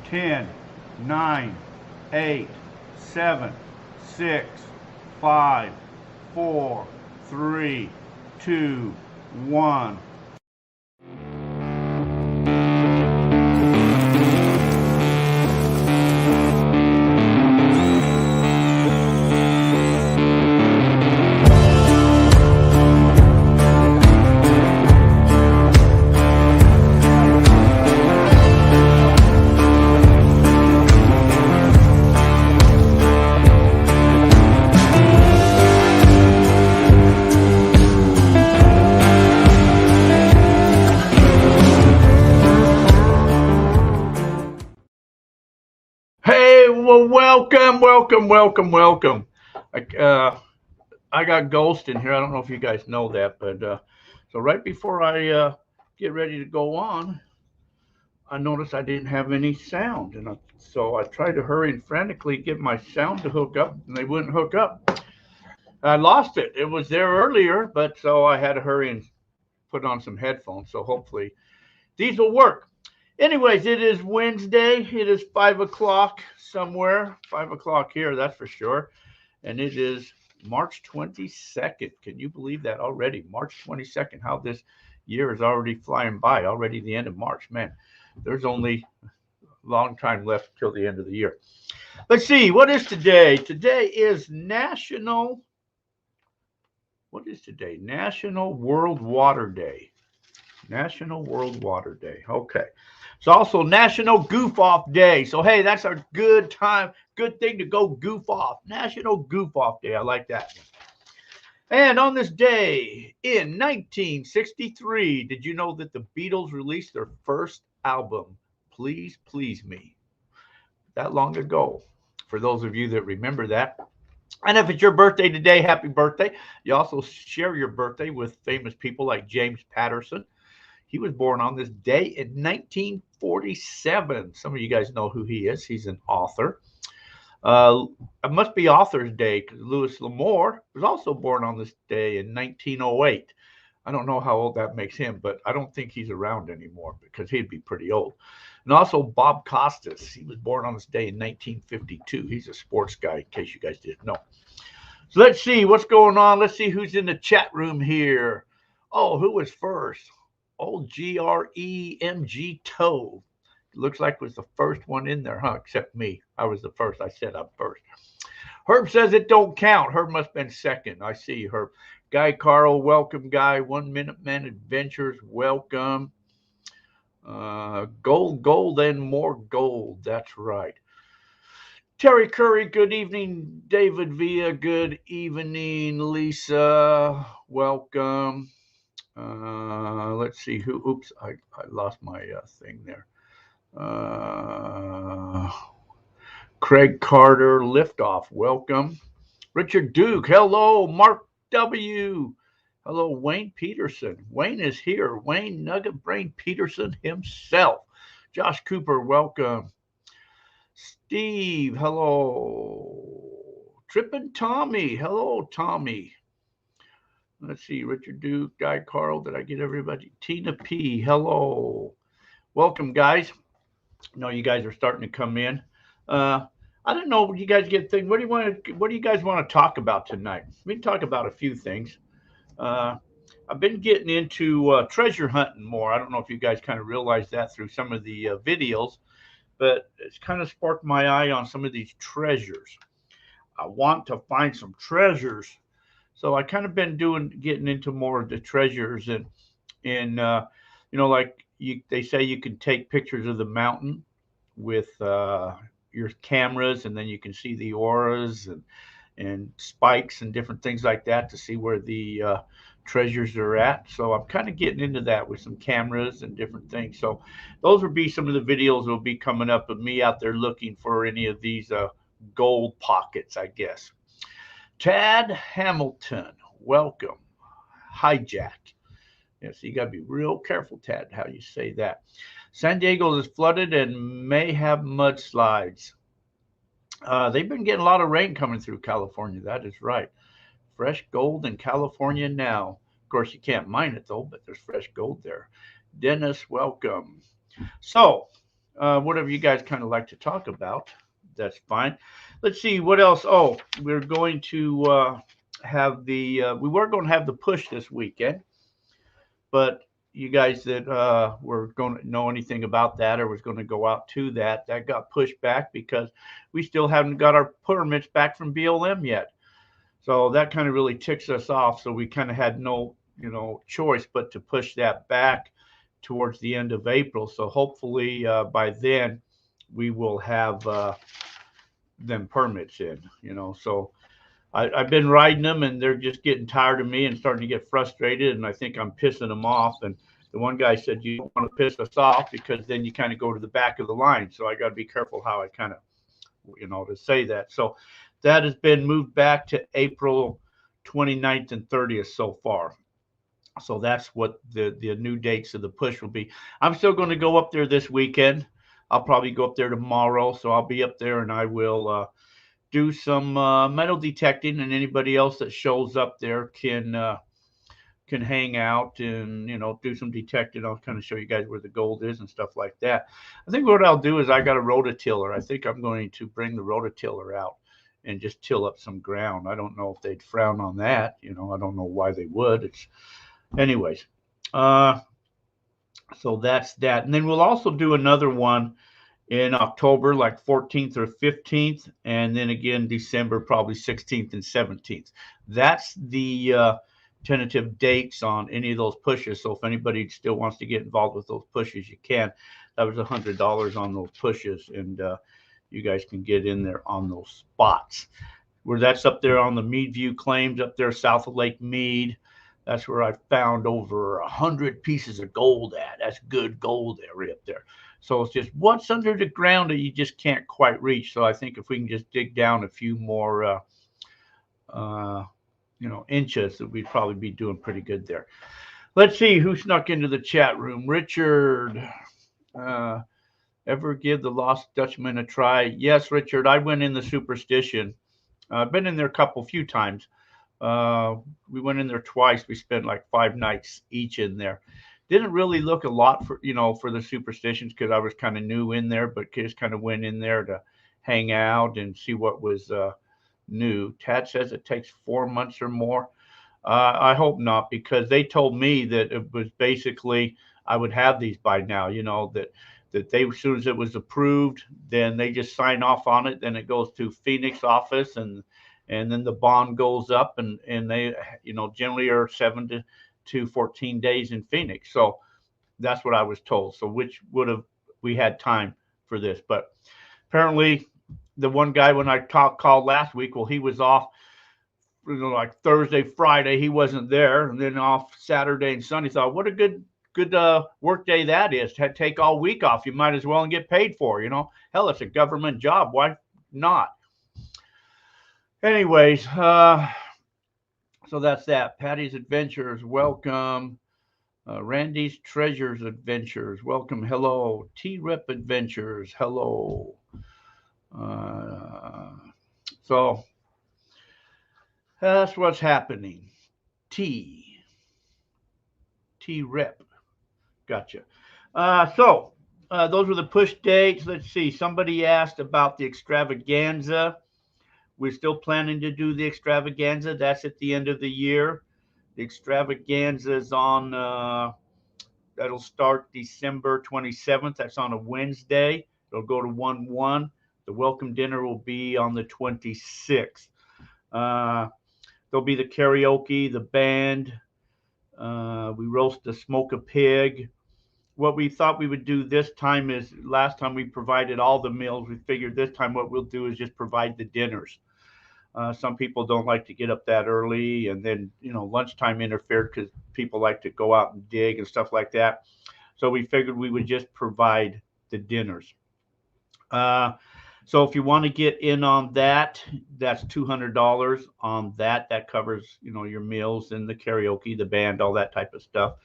10, 9, 8, 7, 6, 5, 4, 3, 2, 1. Hey, well, welcome. I got Ghost in here. I don't know if you guys know that, but so right before I get ready to go on, I noticed I didn't have any sound, and so I tried to hurry and frantically get my sound to hook up, and they wouldn't hook up. I lost it. It was there earlier, but so I had to hurry and put on some headphones. So hopefully these will work. Anyways, it is Wednesday. It is 5 o'clock somewhere. 5 o'clock here, that's for sure. And it is March 22nd. Can you believe that already? March 22nd. How this year is already flying by. Already the end of March. Man, there's only a long time left till the end of the year. Let's see. What is today? Today is National. What is today? National World Water Day. National World Water Day. Okay. It's also National Goof Off Day. So, hey, that's our good time, good thing to go goof off. National Goof Off Day. I like that. And on this day in 1963, did you know that the Beatles released their first album, Please Please Me? That long ago. For those of you that remember that. And if it's your birthday today, happy birthday. You also share your birthday with famous people like James Patterson. He was born on this day in 1947. Some of you guys know who he is. He's an author. It must be Author's Day because Louis L'Amour was also born on this day in 1908. I don't know how old that makes him, but I don't think he's around anymore because he'd be pretty old. And also Bob Costas. He was born on this day in 1952. He's a sports guy, in case you guys didn't know. So let's see what's going on. Let's see who's in the chat room here. Oh, who was first? Old GREMG Toe. Looks like was the first one in there, huh? Except me. I was the first. I said I'm first. Herb says it don't count. Herb must have been second. I see Herb. Guy Carl, welcome, Guy. 1 Minute Man Adventures, welcome. Gold, and more gold. That's right. Terry Curry, good evening. David Villa, good evening. Lisa, welcome. Let's see who. Oops, I lost my thing there. Craig Carter, Liftoff, welcome. Richard Duke, hello. Mark W. Hello, Wayne Peterson. Wayne is here. Wayne Nugget Brain Peterson himself. Josh Cooper, welcome. Steve, hello. Trippin' Tommy, hello, Tommy. Let's see, Richard Duke, Guy Carl, did I get everybody? Tina P, hello. Welcome, guys. I know you guys are starting to come in. I don't know what you guys get things. What do you guys want to talk about tonight? We can talk about a few things. I've been getting into treasure hunting more. I don't know if you guys kind of realize that through some of the videos, but it's kind of sparked my eye on some of these treasures. I want to find some treasures. So I kind of been getting into more of the treasures and like they say you can take pictures of the mountain with your cameras, and then you can see the auras and spikes and different things like that to see where the treasures are at. So I'm kind of getting into that with some cameras and different things. So those will be some of the videos that will be coming up of me out there looking for any of these gold pockets, I guess. Tad Hamilton, welcome. Hijack. Yeah, so you got to be real careful, Tad, how you say that. San Diego is flooded and may have mudslides. They've been getting a lot of rain coming through California. That is right. Fresh gold in California now. Of course, you can't mine it, though, but there's fresh gold there. Dennis, welcome. So, whatever you guys kind of like to talk about, that's fine. Let's see what else. Oh, we're going to have we were going to have the push this weekend, but you guys that were going to know anything about that or was going to go out to that got pushed back because we still haven't got our permits back from BLM yet. So that kind of really ticks us off. So we kind of had no, choice but to push that back towards the end of April. So hopefully by then we will have them permits in, So I've been riding them and they're just getting tired of me and starting to get frustrated. And I think I'm pissing them off. And the one guy said, you don't want to piss us off because then you kind of go to the back of the line. So I got to be careful how I kind of, to say that. So that has been moved back to April 29th and 30th so far. So that's what the new dates of the push will be. I'm still going to go up there this weekend. I'll probably go up there tomorrow. So I'll be up there and I will do some metal detecting, and anybody else that shows up there can hang out and do some detecting. I'll kind of show you guys where the gold is and stuff like that. I think what I'll do is I got a rototiller. I think I'm going to bring the rototiller out and just till up some ground. I don't know if they'd frown on that. I don't know why they would. It's anyways. So that's that, and then we'll also do another one in October, like 14th or 15th, and then again December, probably 16th and 17th. That's the tentative dates on any of those pushes. So if anybody still wants to get involved with those pushes, you can. That was $100 on those pushes, and you guys can get in there on those spots. Where that's up there on the Meadview claims up there south of Lake Mead. That's where I found over 100 pieces of gold at. That's good gold area up there. So it's just what's under the ground that you just can't quite reach. So I think if we can just dig down a few more, inches, that we'd probably be doing pretty good there. Let's see who snuck into the chat room. Richard, ever give the Lost Dutchman a try? Yes, Richard, I went in the Superstition. I've been in there a few times. We went in there twice. We spent like 5 nights each in there. Didn't really look a lot for the Superstitions because I was kind of new in there, but just kind of went in there to hang out and see what was new. Tad says it takes 4 months or more. I hope not, because they told me that it was basically I would have these by now. That they, as soon as it was approved, then they just sign off on it. Then it goes to Phoenix office and then the bond goes up and they, generally are 7 to 14 days in Phoenix. So that's what I was told. So which we had time for this, but apparently the one guy when I called last week, well, he was off, like Thursday, Friday, he wasn't there, and then off Saturday and Sunday. Thought, what a good work day that is. To take all week off, you might as well and get paid for. Hell, it's a government job. Why not? Anyways, so that's that. Patty's Adventures, welcome. Randy's Treasures Adventures, welcome. Hello. T-Rep Adventures, hello. So that's what's happening. T-Rep. Gotcha. So those were the push dates. Let's see. Somebody asked about the extravaganza. We're still planning to do the extravaganza. That's at the end of the year. The extravaganza is on, that'll start December 27th. That's on a Wednesday. It'll go to 1/1. The welcome dinner will be on the 26th. There'll be the karaoke, the band. We roast the smoke a pig. What we thought we would do this time is, last time we provided all the meals. We figured this time what we'll do is just provide the dinners. Some people don't like to get up that early, and then lunchtime interfered because people like to go out and dig and stuff like that. So we figured we would just provide the dinners. So if you want to get in on that, that's $200 on that. That covers your meals and the karaoke, the band, all that type of stuff.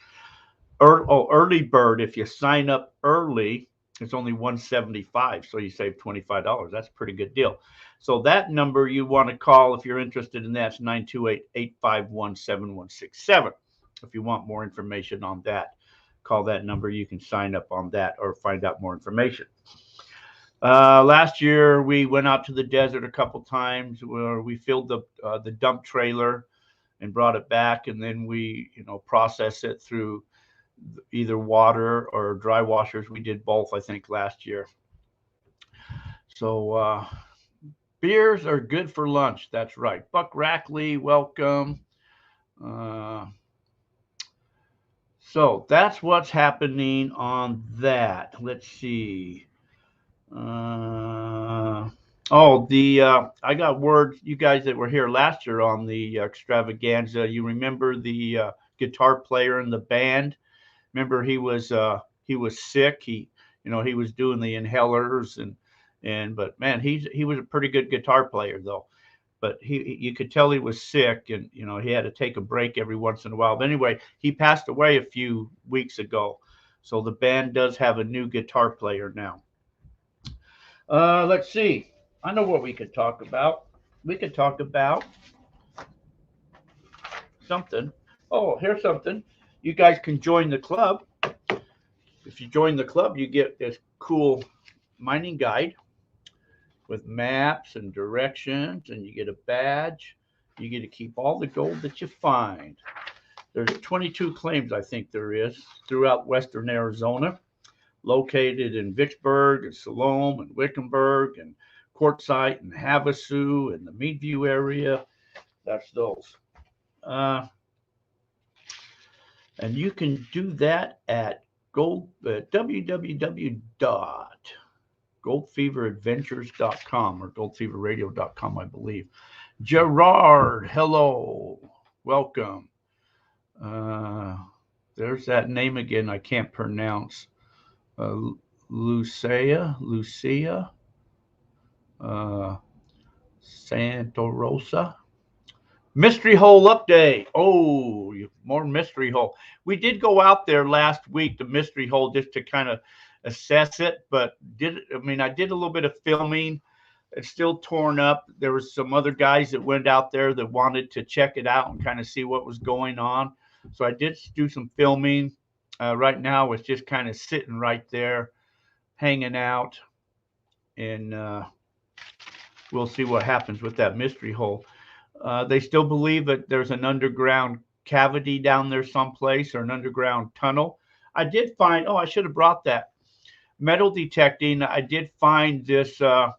Early bird, if you sign up early, it's only $175, so you save $25. That's a pretty good deal. So that number you want to call if you're interested in that is 928-851-7167 if you want more information on that. call that number. You can sign up on that or find out more information. Last year we went out to the desert a couple times where we filled the dump trailer and brought it back, and then we process it through either water or dry washers. We did both, I think, last year. So beers are good for lunch. That's right. Buck Rackley, welcome. So that's what's happening on that. Let's see. I got word, you guys that were here last year on the extravaganza. You remember the guitar player in the band? Remember he was sick. He was doing the inhalers but man, he was a pretty good guitar player though. But you could tell he was sick, and he had to take a break every once in a while. But anyway, he passed away a few weeks ago. So the band does have a new guitar player now. Let's see. I know what we could talk about. We could talk about something. Oh, here's something. You guys can join the club. If you join the club, you get this cool mining guide with maps and directions, and you get a badge. You get to keep all the gold that you find. There's 22 claims, I think there is, throughout western Arizona, located in Vicksburg and Siloam and Wickenburg and Quartzsite and Havasu and the Meadview area. That's those. And you can do that at www.goldfeveradventures.com or goldfeverradio.com, I believe. Gerard, hello, welcome. There's that name again I can't pronounce. Lucia, Santa Rosa. Mystery hole update. Oh, more mystery hole. We did go out there last week to mystery hole just to kind of assess it, but I did a little bit of filming. It's still torn up. There was some other guys that went out there that wanted to check it out and kind of see what was going on. So I did do some filming. Right now it's just kind of sitting right there, hanging out, and we'll see what happens with that mystery hole. They still believe that there's an underground cavity down there someplace, or an underground tunnel. I did find, I should have brought that. Metal detecting, I did find this, it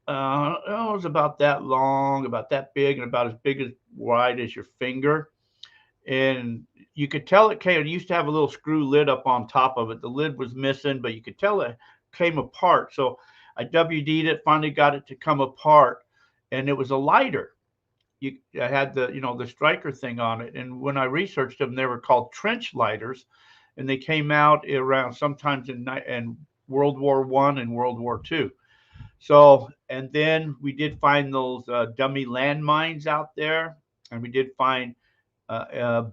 was about that long, about that big, and about as big as wide as your finger. And you could tell it used to have a little screw lid up on top of it. The lid was missing, but you could tell it came apart. So I WD'd it, finally got it to come apart. And it was a lighter. I had the striker thing on it. And when I researched them, they were called trench lighters. And they came out around sometimes in World War I and World War II. So, and then we did find those dummy landmines out there. And we did find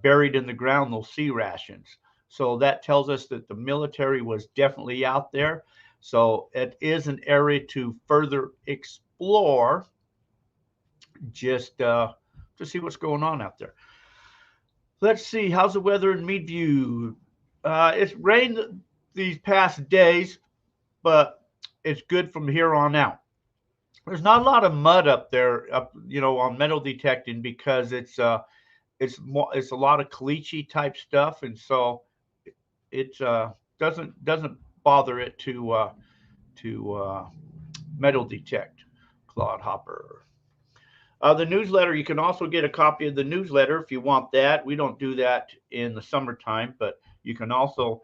buried in the ground those sea rations. So that tells us that the military was definitely out there. So it is an area to further explore, just to see what's going on out there. Let's see, how's the weather in Meadview? It's rained these past days, but it's good from here on out. There's not a lot of mud up there, on metal detecting, because it's a lot of caliche type stuff, and so it doesn't bother it to metal detect. Claude Hopper. The newsletter, you can also get a copy of the newsletter if you want that. We don't do that in the summertime, but you can also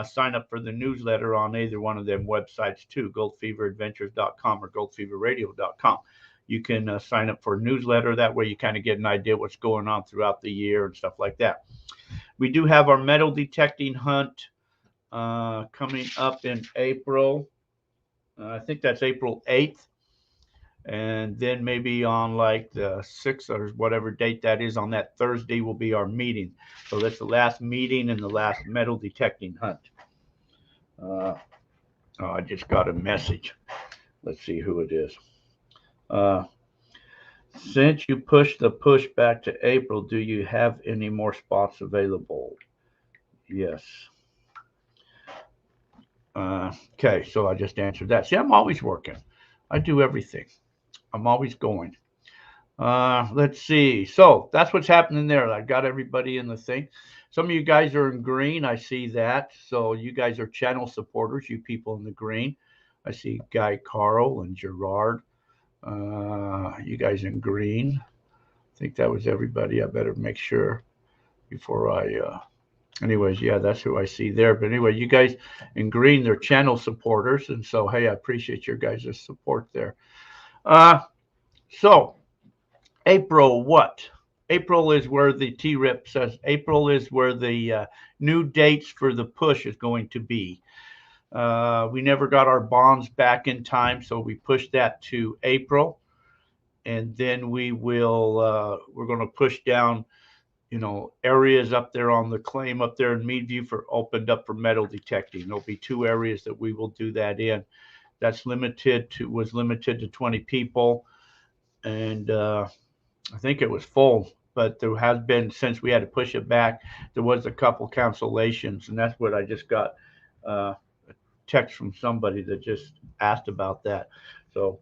sign up for the newsletter on either one of them websites too, goldfeveradventures.com or goldfeverradio.com. You can sign up for a newsletter. That way you kind of get an idea what's going on throughout the year and stuff like that. We do have our metal detecting hunt coming up in April. I think that's April 8th. And then maybe on like the 6th or whatever date that is, on that Thursday will be our meeting. So that's the last meeting and the last metal detecting hunt. I just got a message. Let's see who it is. Since you pushed the push back to April, do you have any more spots available? Yes. Okay, so I just answered that. See, I'm always working. I do everything. I'm always going. Let's see. So that's what's happening there. I got everybody in the thing. Some of you guys are in green. I see that. So you guys are channel supporters, you people in the green. I see Guy Carl and Gerard. You guys in green. I think that was everybody. I better make sure before anyways, yeah, that's who I see there. But anyway, you guys in green, they're channel supporters. And so, hey, I appreciate your guys' support there. So April, what? April is where the TRIP says April is where the new dates for the push is going to be. We never got our bonds back in time, so we pushed that to April. And then we're going to push down, areas up there on the claim up there in Meadview opened up for metal detecting. There'll be 2 areas that we will do that in. That's was limited to 20 people. And I think it was full, but there has been, since we had to push it back, there was a couple cancellations, and that's what I just got a text from somebody that just asked about that. So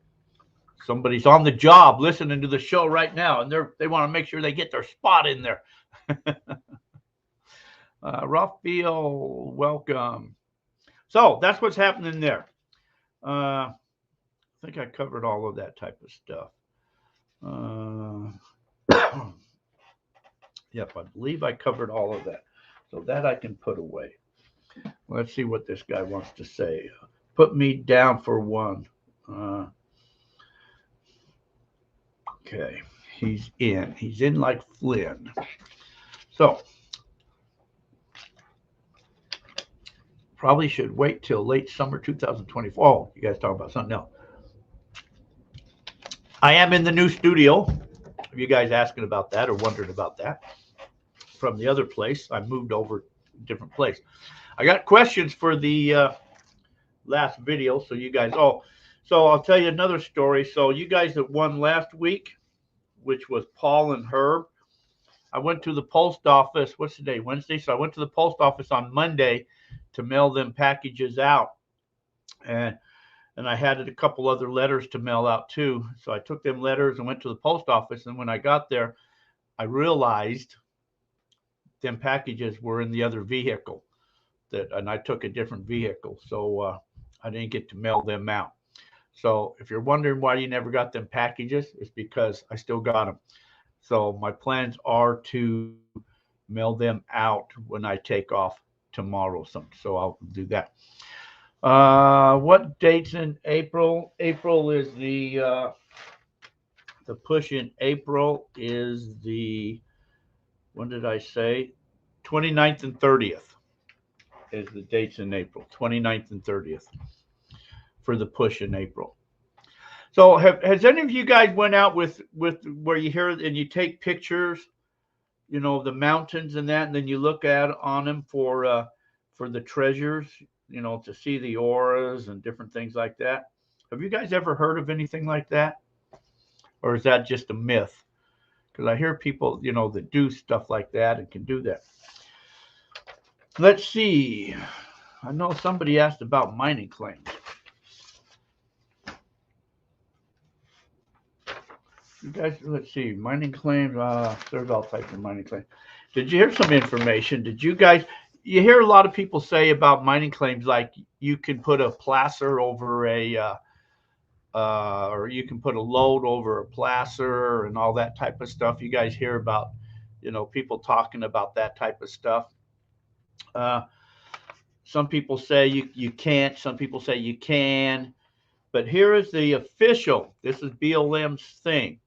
somebody's on the job listening to the show right now, and they want to make sure they get their spot in there. Raphael, welcome. So that's what's happening there. I think I covered all of that type of stuff. Yep, I believe I covered all of that. So that I can put away. Let's see what this guy wants to say. Put me down for one. Okay, he's in. He's in like Flynn. So probably should wait till late summer 2024. Oh, you guys talking about something else. I am in the new studio. If you guys asking about that or wondering about that, from the other place, I moved over to a different place. I got questions for the last video, so you guys. So I'll tell you another story. So you guys that won last week, which was Paul and Herb, I went to the post office. What's the day? Wednesday. So I went to the post office on Monday to mail them packages out, and I had a couple other letters to mail out too. So I took them letters and went to the post office. And when I got there, I realized them packages were in the other vehicle, and I took a different vehicle. So I didn't get to mail them out. So if you're wondering why you never got them packages, it's because I still got them. So my plans are to mail them out when I take off tomorrow. So I'll do that. What dates in April? April is the push in April is when did I say? 29th and 30th is the dates in April. 29th and 30th for the push in April. So has any of you guys went out with where you hear and you take pictures, of the mountains and that, and then you look on them for the treasures, to see the auras and different things like that? Have you guys ever heard of anything like that? Or is that just a myth? Because I hear people, that do stuff like that and can do that. Let's see. I know somebody asked about mining claims. You guys, let's see. Mining claims. There's all types of mining claims. Did you hear some information? You hear a lot of people say about mining claims, like you can put a placer over or you can put a load over a placer and all that type of stuff. You guys hear about, people talking about that type of stuff. Some people say you can't. Some people say you can. But here is the official. This is BLM's thing.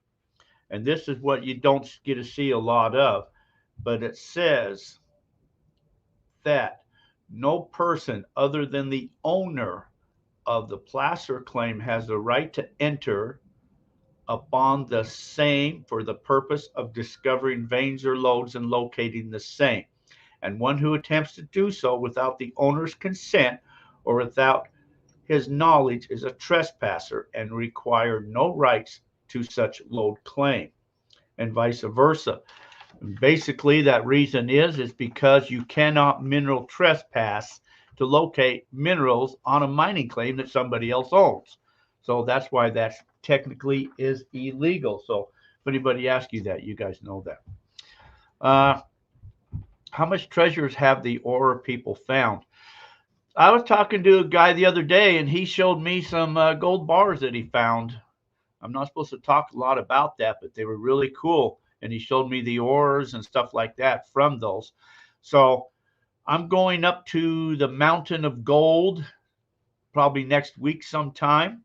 And this is what you don't get to see a lot of. But it says that no person other than the owner of the placer claim has the right to enter upon the same for the purpose of discovering veins or lodes and locating the same. And one who attempts to do so without the owner's consent or without his knowledge is a trespasser and require no rights to such lode claim, and vice versa. And basically, that reason is because you cannot mineral trespass to locate minerals on a mining claim that somebody else owns. So that's why that technically is illegal. So if anybody asks you that, you guys know that. How much treasures have the Aura people found? I was talking to a guy the other day, and he showed me some gold bars that he found. I'm not supposed to talk a lot about that, but they were really cool. And he showed me the ores and stuff like that from those. So I'm going up to the Mountain of Gold probably next week sometime.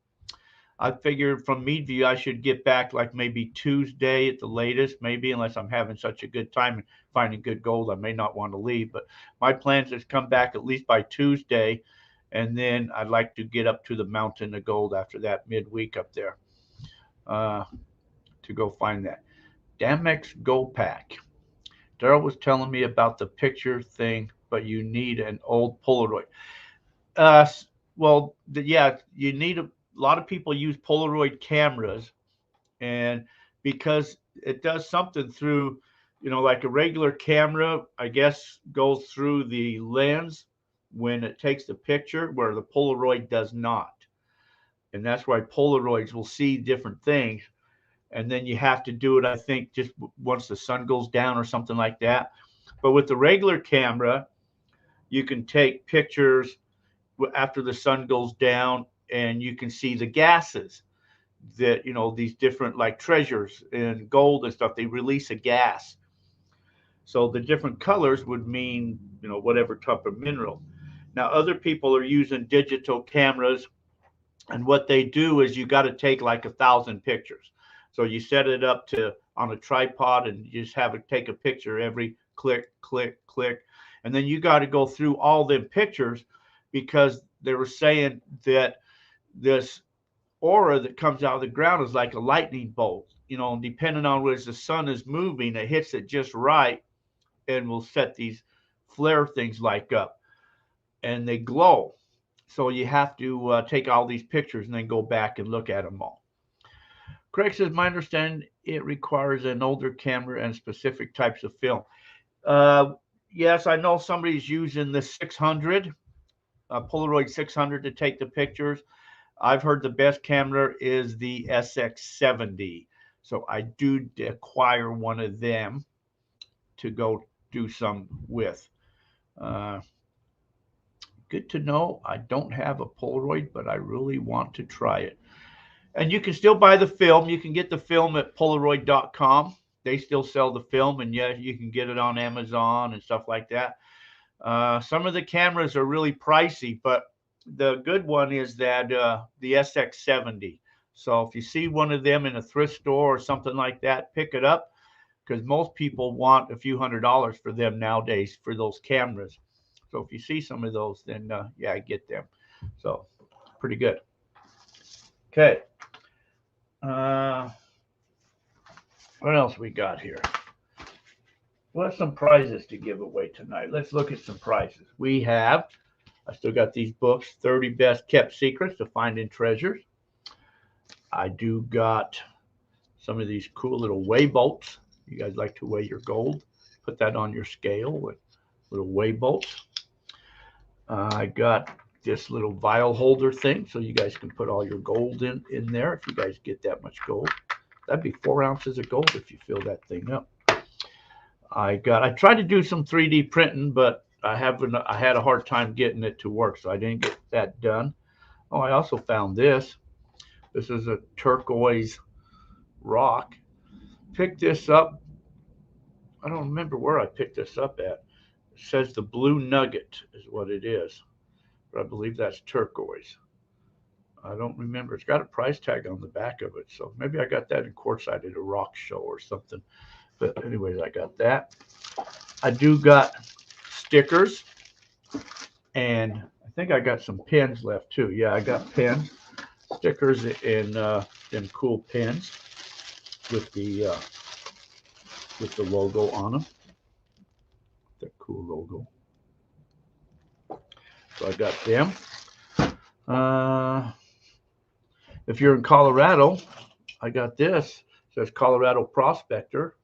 I figured from Meadview I should get back like maybe Tuesday at the latest, maybe, unless I'm having such a good time and finding good gold. I may not want to leave, but my plans is to come back at least by Tuesday, and then I'd like to get up to the Mountain of Gold after that midweek up there to go find that. Damex Gold Pack. Daryl was telling me about the picture thing, but you need an old Polaroid. Well, yeah, you need a lot of people use Polaroid cameras, and because it does something through, like a regular camera, I guess, goes through the lens when it takes the picture, where the Polaroid does not. And that's why Polaroids will see different things. And then you have to do it, I think, just once the sun goes down or something like that. But with the regular camera, you can take pictures after the sun goes down, and you can see the gases that, these different like treasures and gold and stuff, they release a gas. So the different colors would mean, whatever type of mineral. Now, other people are using digital cameras, and what they do is you got to take like 1,000 pictures. So you set it up on a tripod, and you just have it take a picture every click, click, click. And then you got to go through all them pictures, because they were saying that this aura that comes out of the ground is like a lightning bolt. Depending on where the sun is moving, it hits it just right and will set these flare things like up, and they glow. So you have to take all these pictures and then go back and look at them all. Craig says, my understanding, it requires an older camera and specific types of film. Yes, I know somebody's using the 600, Polaroid 600 to take the pictures. I've heard the best camera is the SX70. So I do acquire one of them to go do some with. Good to know. I don't have a Polaroid, but I really want to try it. And you can still buy the film. You can get the film at Polaroid.com. They still sell the film, and yeah, you can get it on Amazon and stuff like that. Some of the cameras are really pricey, but the good one is that the SX70. So if you see one of them in a thrift store or something like that, pick it up, because most people want a few $100s for them nowadays for those cameras. So if you see some of those, then yeah, get them. So pretty good. Okay. What else we got here? Well, some prizes to give away tonight. Let's look at some prizes. I still got these books, 30 Best Kept Secrets to Finding Treasures. I do got some of these cool little weigh bolts. You guys like to weigh your gold? Put that on your scale with little weigh bolts. I got this little vial holder thing, so you guys can put all your gold in there if you guys get that much gold. That'd be 4 ounces of gold if you fill that thing up. I tried to do some 3D printing, but I had a hard time getting it to work, so I didn't get that done. Oh, I also found this. This is a turquoise rock. Picked this up. I don't remember where I picked this up at. It says the Blue Nugget is what it is, but I believe that's turquoise. I don't remember. It's got a price tag on the back of it, so maybe I got that in Quartzsite at a rock show or something. But anyways, I got that. I do got stickers, and I think I got some pins left too. Yeah, I got pins, stickers, and them cool pins with the logo on them. That cool logo. So I got them. If you're in Colorado, I got this. It says Colorado Prospector.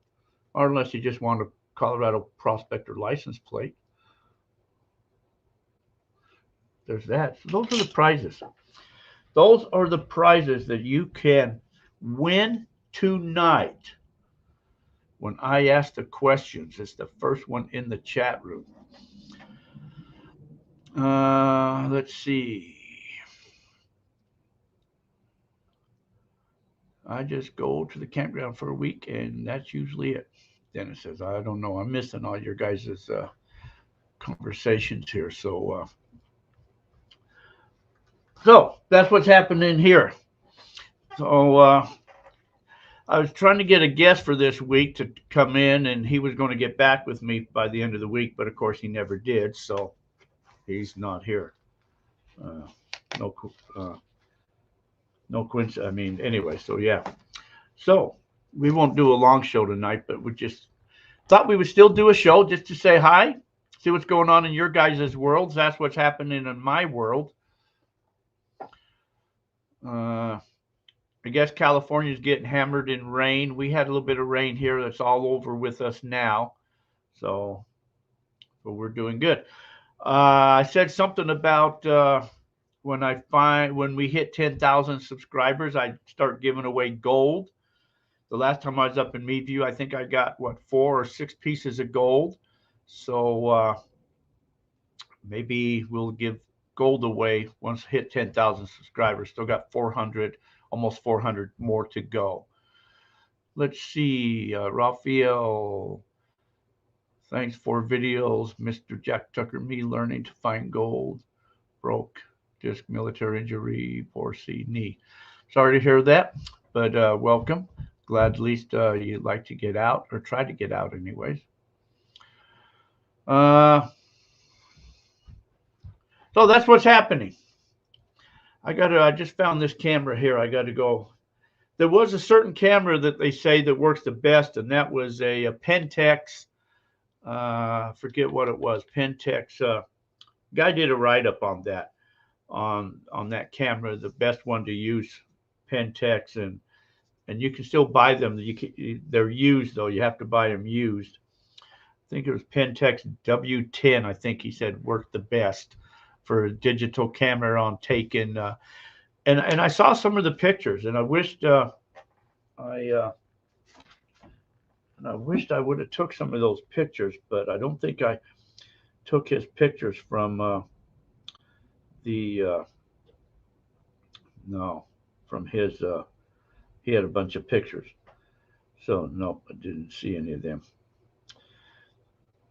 or unless you just want a Colorado prospector license plate. There's that. So those are the prizes. Those are the prizes that you can win tonight when I ask the questions. It's the first one in the chat room. Let's see. I just go to the campground for a week, and that's usually it. Dennis says, I don't know. I'm missing all your guys' conversations here. So that's what's happening here. So I was trying to get a guest for this week to come in, and he was going to get back with me by the end of the week, but of course he never did, so he's not here. No coincidence. I mean, anyway, so yeah. So we won't do a long show tonight, but we just thought we would still do a show just to say hi, see what's going on in your guys' worlds. That's what's happening in my world. I guess California's getting hammered in rain. We had a little bit of rain here. That's all over with us now. So we're doing good. I said something about when we hit 10,000 subscribers, I start giving away gold. The last time I was up in Meadview, I think I got 4 or 6 pieces of gold. So maybe we'll give gold away once hit 10,000 subscribers. Still got 400, almost 400 more to go. Let's see, Raphael. Thanks for videos, Mr. Jack Tucker. Me learning to find gold. Broke disc, military injury, 4C knee. Sorry to hear that, but welcome. Glad at least you'd like to get out, or try to get out anyways. So that's what's happening. I just found this camera here. I got to go. There was a certain camera that they say that works the best, and that was a Pentex. Forget what it was. Pentex. Guy did a write-up on that, on that camera. The best one to use, Pentex, and you can still buy them. They're used though. You have to buy them used. I think it was Pentex W10. I think he said worked the best for a digital camera on taking. And I saw some of the pictures, and I wished I would have took some of those pictures, but I don't think I took his pictures from from his. He had a bunch of pictures, so nope, I didn't see any of them.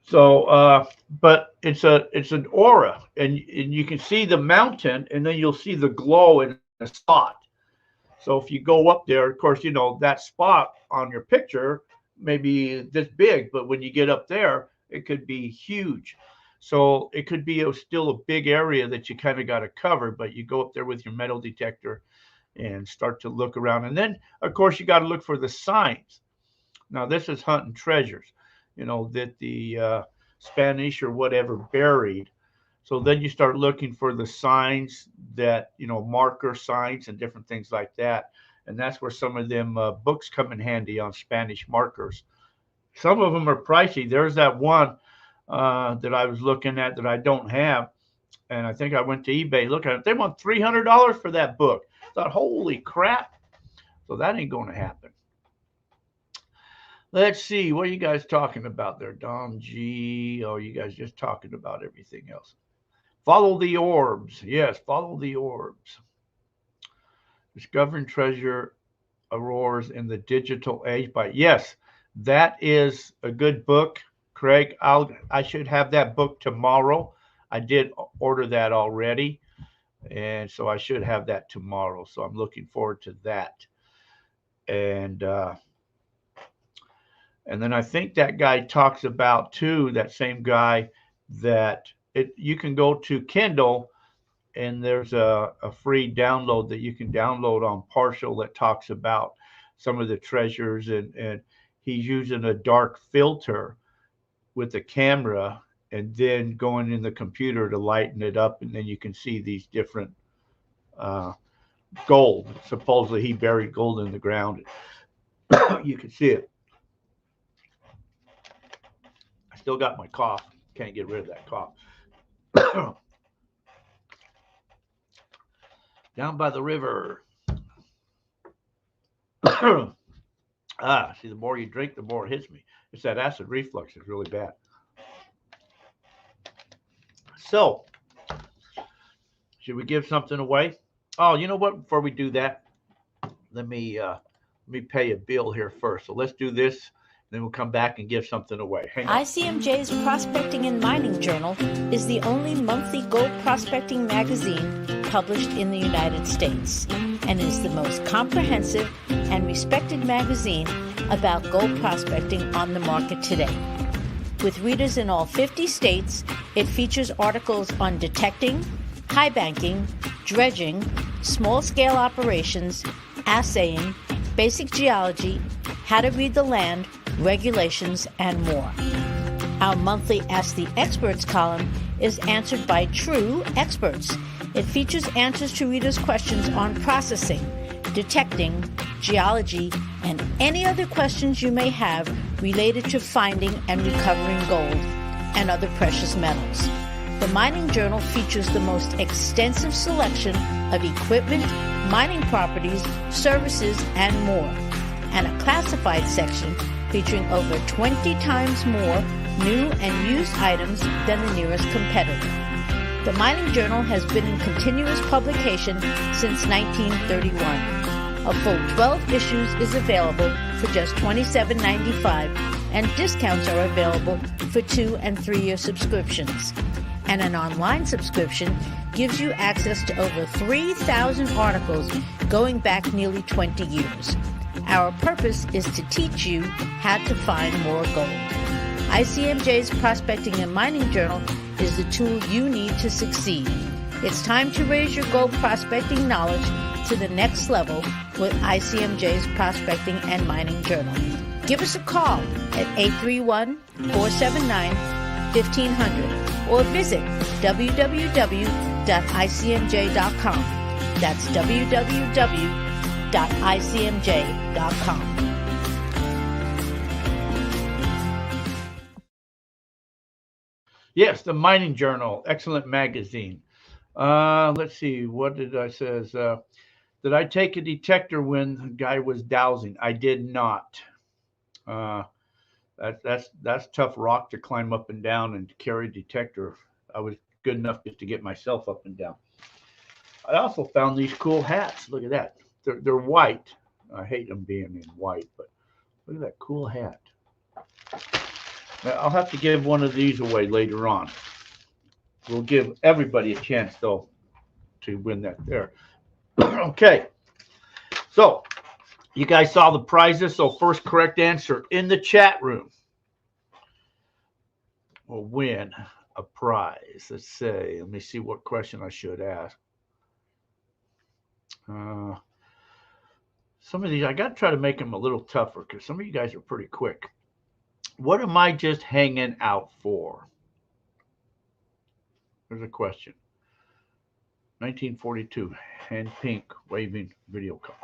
So, but it's an aura, and you can see the mountain, and then you'll see the glow in a spot. So if you go up there, of course, that spot on your picture may be this big, but when you get up there, it could be huge. So it could be still a big area that you kind of got to cover, but you go up there with your metal detector and start to look around. And then, of course, you got to look for the signs. Now, this is hunting treasures, that the Spanish or whatever buried. So then you start looking for the signs that, marker signs and different things like that. And that's where some of them books come in handy on Spanish markers. Some of them are pricey. There's that one that I was looking at that I don't have. And I think I went to eBay, look at it. They want $300 for that book. I thought, holy crap. So that ain't going to happen. Let's see. What are you guys talking about there? Don G. Oh, you guys just talking about everything else. Follow the orbs. Yes, follow the orbs. Discovering treasure auroras in the digital age. Yes, that is a good book, Craig. I should have that book tomorrow. I did order that already, and so I should have that tomorrow. So I'm looking forward to that. And then I think that guy talks about too, that same guy, that you can go to Kindle, and there's a free download that you can download on Partial that talks about some of the treasures, and he's using a dark filter with the camera and then going in the computer to lighten it up, and then you can see these different gold. Supposedly he buried gold in the ground. You can see it. Still got my cough. Can't get rid of that cough. Down by the river. See, the more you drink, the more it hits me. It's that acid reflux is really bad. So, should we give something away? Oh, you know what? Before we do that, let me pay a bill here first. So let's do this. Then we'll come back and give something away. Hang on. ICMJ's Prospecting and Mining Journal is the only monthly gold prospecting magazine published in the United States and is the most comprehensive and respected magazine about gold prospecting on the market today. With readers in all 50 states, it features articles on detecting, high banking, dredging, small-scale operations, assaying, basic geology, how to read the land, regulations, and more. Our monthly Ask the Experts column is answered by true experts. It features answers to readers' questions on processing, detecting, geology, and any other questions you may have related to finding and recovering gold and other precious metals. The Mining Journal features the most extensive selection of equipment, mining properties, services, and more, and a classified section featuring over 20 times more new and used items than the nearest competitor. The Mining Journal has been in continuous publication since 1931. A full 12 issues is available for just $27.95, and discounts are available for 2- and 3-year subscriptions. And an online subscription gives you access to over 3,000 articles going back nearly 20 years. Our purpose is to teach you how to find more gold. ICMJ's Prospecting and Mining Journal is the tool you need to succeed. It's time to raise your gold prospecting knowledge to the next level with ICMJ's Prospecting and Mining Journal. Give us a call at 831-479-1500 or visit www.icmj.com. That's www.icmj.com. Yes, the Mining Journal, excellent magazine. Let's see, what did I say? Did I take a detector when the guy was dowsing? I did not. That's tough rock to climb up and down and carry a detector. I was good enough just to get myself up and down. I also found these cool hats. Look at that. They're white. I hate them being in white, but look at that cool hat. Now, I'll have to give one of these away later on. We'll give everybody a chance, though, to win that there. Okay. So, you guys saw the prizes. So, first correct answer in the chat room will win a prize. Let's say, let me see what question I should ask. Some of these, I got to try to make them a little tougher because some of you guys are pretty quick. What am I just hanging out for? There's a question. 1942, hand pink, waving video call.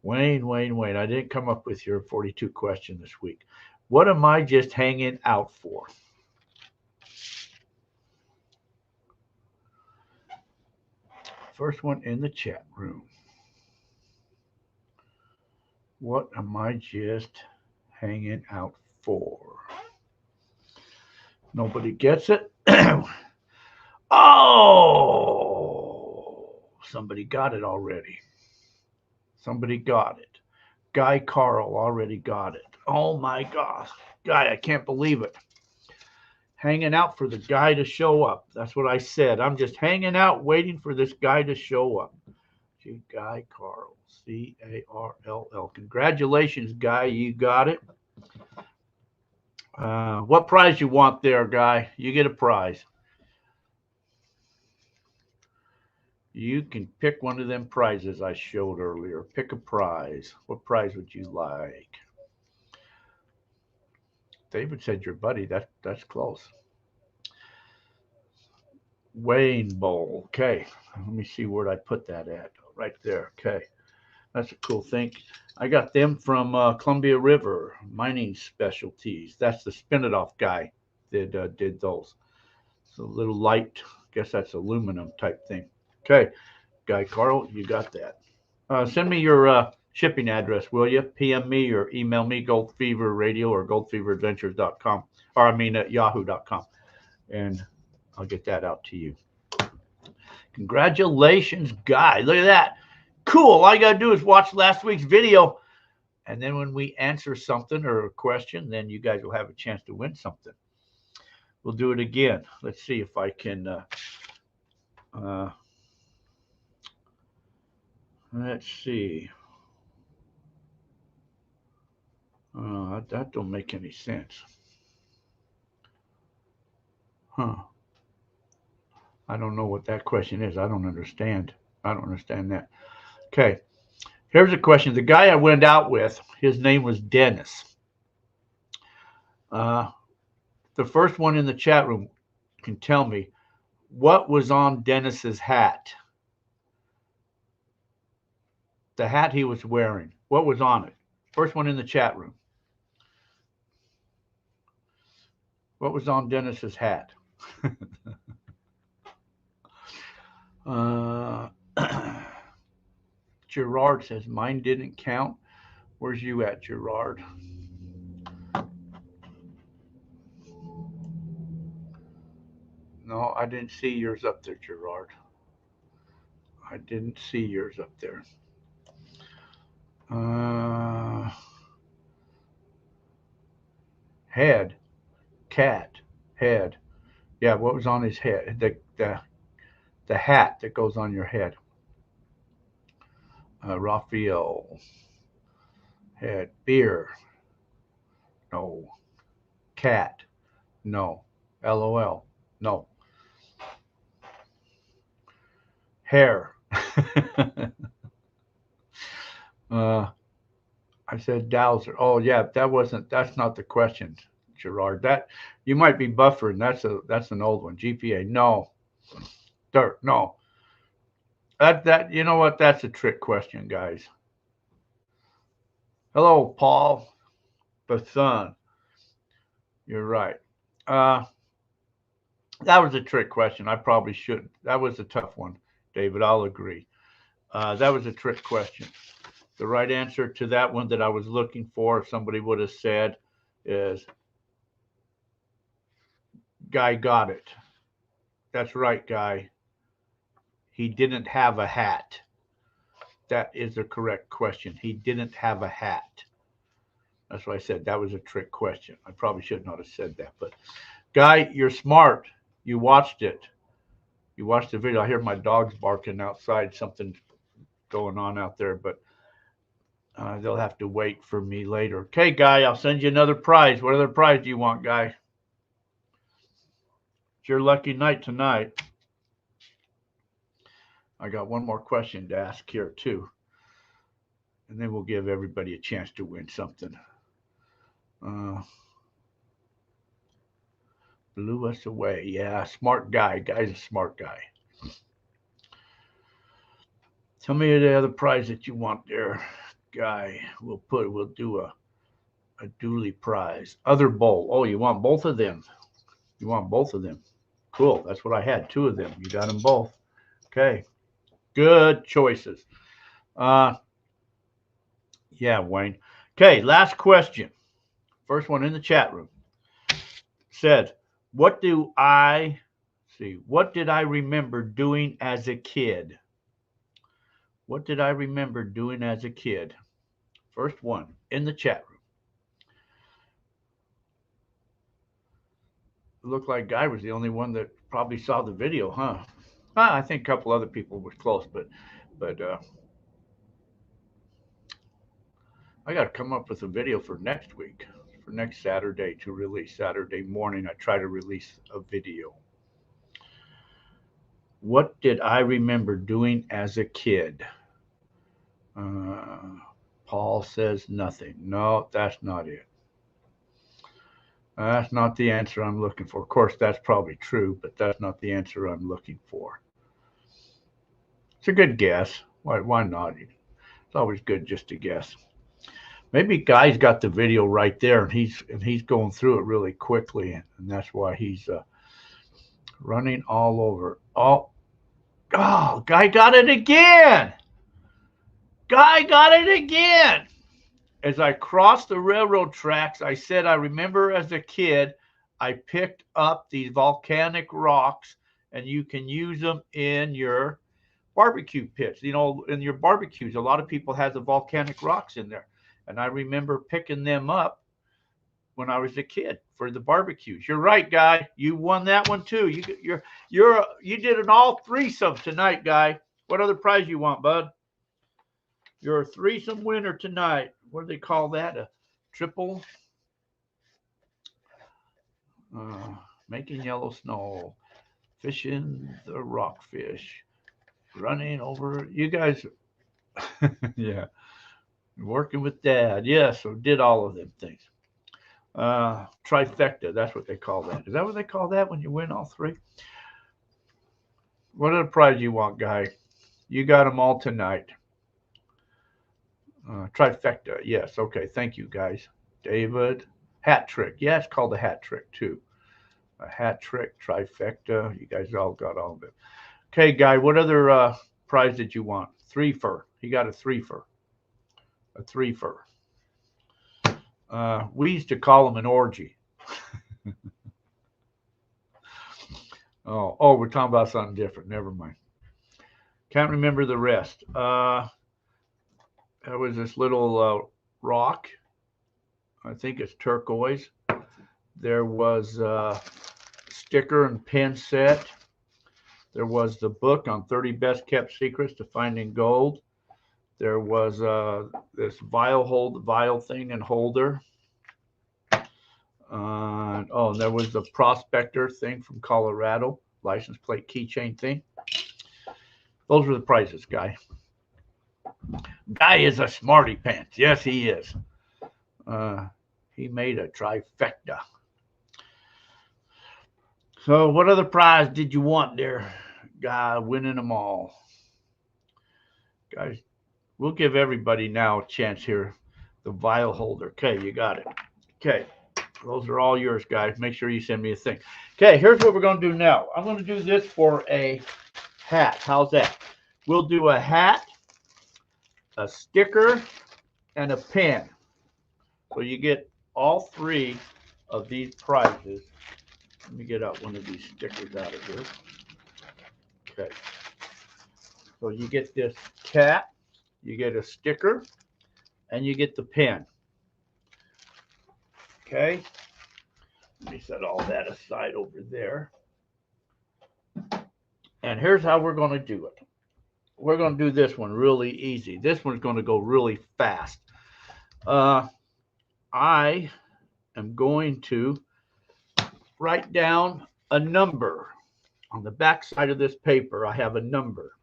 Wayne, I didn't come up with your 42 question this week. What am I just hanging out for? First one in the chat room. What am I just hanging out for? Nobody gets it. Oh, somebody got it already. Somebody got it. Guy Carl already got it. Oh my gosh. Guy, I can't believe it. Hanging out for the guy to show up. That's what I said. I'm just hanging out waiting for this guy to show up. Guy Carl. C-A-R-L-L. Congratulations, Guy. You got it. What prize you want there, Guy? You get a prize. You can pick one of them prizes I showed earlier. Pick a prize. What prize would you like? David said your buddy. That's close. Wayne Bowl. Okay. Let me see where I put that at. Right there. Okay. That's a cool thing. I got them from Columbia River Mining Specialties. That's the Spin It Off guy that did those. It's a little light. Guess that's aluminum type thing. Okay, Guy Carl, you got that. Send me your shipping address, will you? PM me or email me, goldfeverradio or goldfeveradventures.com, or I mean at yahoo.com, and I'll get that out to you. Congratulations, Guy. Look at that. Cool. All you got to do is watch last week's video, and then when we answer something or a question, then you guys will have a chance to win something. We'll do it again. Let's see if I can. Let's see. That don't make any sense. Huh. I don't know what that question is. I don't understand. I don't understand that. Okay. Here's a question. The guy I went out with, his name was Dennis. The first one in the chat room can tell me what was on Dennis's hat. The hat he was wearing. What was on it? First one in the chat room. What was on Dennis's hat? Gerard says, mine didn't count. Where's you at, Gerard? No, I didn't see yours up there, Gerard. I didn't see yours up there. Head, cat, head. Yeah, what was on his head? The hat that goes on your head. Raphael, head, beer. No. Cat. No. LOL. No. Hair. I said Dowser. Oh yeah, that's not the question, Gerard. That you might be buffering. That's an old one. GPA. No. Dirt. No. That you know what? That's a trick question, guys. Hello, Paul. Bathan. You're right. That was a trick question. I probably shouldn't. That was a tough one, David. I'll agree. That was a trick question. The right answer to that one that I was looking for, if somebody would have said, is Guy got it. That's right, Guy. He didn't have a hat. That is the correct question. He didn't have a hat. That's why I said that was a trick question. I probably should not have said that. But, Guy, you're smart. You watched it. You watched the video. I hear my dogs barking outside. Something's going on out there, but they'll have to wait for me later. Okay, Guy, I'll send you another prize. What other prize do you want, Guy? It's your lucky night tonight. I got one more question to ask here, too. And then we'll give everybody a chance to win something. Blew us away. Yeah, smart guy. Guy's a smart guy. Tell me the other prize that you want there, Guy. We'll do a Dooley prize. Other bowl. Oh, you want both of them? You want both of them? Cool. That's what I had. Two of them. You got them both. Okay. Good choices. Yeah, Wayne. Okay, last question. First one in the chat room. Said, what did I remember doing as a kid? What did I remember doing as a kid? First one in the chat room. It looked like Guy was the only one that probably saw the video, huh? I think a couple other people were close, but I got to come up with a video for next week, for next Saturday to release. Saturday morning, I try to release a video. What did I remember doing as a kid? Paul says nothing. No, that's not it. That's not the answer I'm looking for. Of course, that's probably true, but that's not the answer I'm looking for. It's a good guess. Why not? It's always good just to guess. Maybe Guy's got the video right there, and he's going through it really quickly, and that's why he's running all over. Oh, Guy got it again. Guy got it again. As I crossed the railroad tracks, I said, I remember as a kid, I picked up these volcanic rocks, and you can use them in your barbecue pits. You know, in your barbecues, a lot of people have the volcanic rocks in there. And I remember picking them up when I was a kid for the barbecues. You're right, Guy. You won that one too. You did an all threesome tonight, Guy. What other prize you want, bud? You're a threesome winner tonight. What do they call that? A triple? Making yellow snow, fishing the rockfish, running over. You guys, yeah, working with Dad. Yeah, so did all of them things. Trifecta, that's what they call that. Is that what they call that when you win all three? What other prize you want, Guy? You got them all tonight. Trifecta, yes. Okay, thank you, guys. David, hat trick. Yeah, it's called a hat trick, too. A hat trick, trifecta. You guys all got all of it. Okay, Guy, what other prize did you want? Three-fer. He got a three-fer. A three-fer. We used to call them an orgy. Oh, we're talking about something different. Never mind. Can't remember the rest. There was this little rock. I think it's turquoise. There was a sticker and pin set. There was the book on 30 best kept secrets to finding gold. There was this vial thing and holder. And there was the prospector thing from Colorado, license plate keychain thing. Those were the prizes, Guy. Guy is a smarty pants. Yes, he is. He made a trifecta. So what other prize did you want there, Guy, winning them all? Guys, we'll give everybody now a chance here. The vial holder. Okay, you got it. Okay, those are all yours, guys. Make sure you send me a thing. Okay, here's what we're going to do now. I'm going to do this for a hat. How's that? We'll do a hat, a sticker, and a pin. So you get all three of these prizes. Let me get out one of these stickers out of here. Okay. So you get this cat, you get a sticker, and you get the pin. Okay. Let me set all that aside over there. And here's how we're going to do it. We're going to do this one really easy. This one's going to go really fast. I am going to write down a number. On the back side of this paper, I have a number.